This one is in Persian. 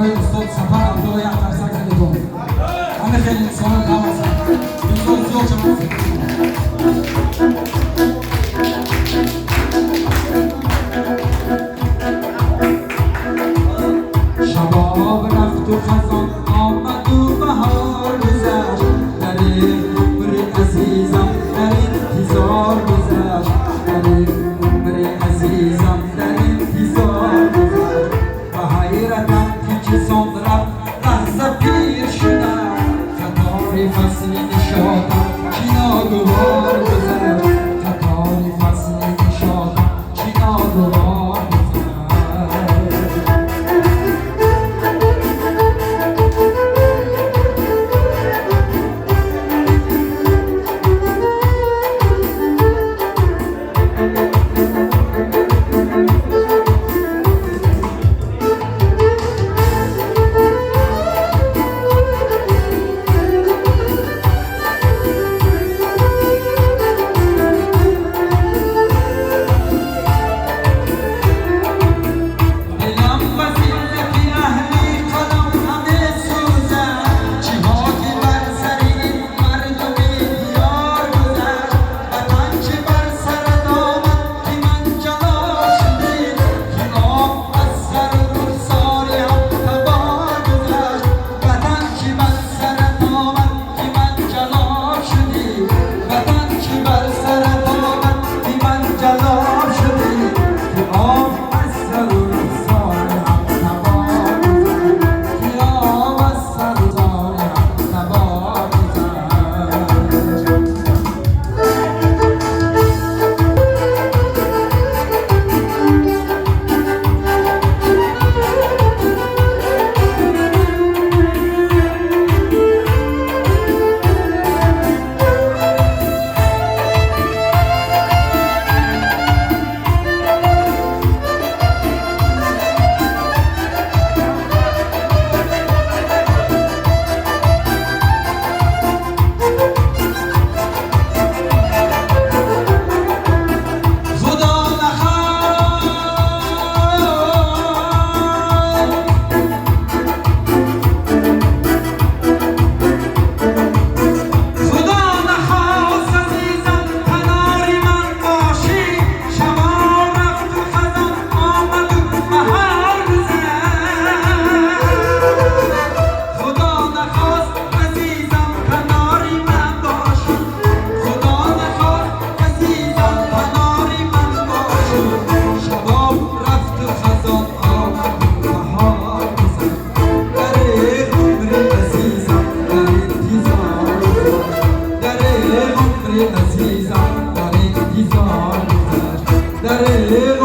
برای استاد سفر عبدالله یحترسک زندگان همه خیلی انسان کم هستن دوستان زیاد شما شباب رفت و خزان آمد و بهار گذشت در عمر عزیزم در انتظار گذشت در عمر عزیزم در انتظار گذشت و حیرتم که چسان رفت لحظه پیر شدم قطار فصل نشادم چی ناگوار گذشت قطار فصل نشادم چی ناگوار عزیزم در انتظار گذشت در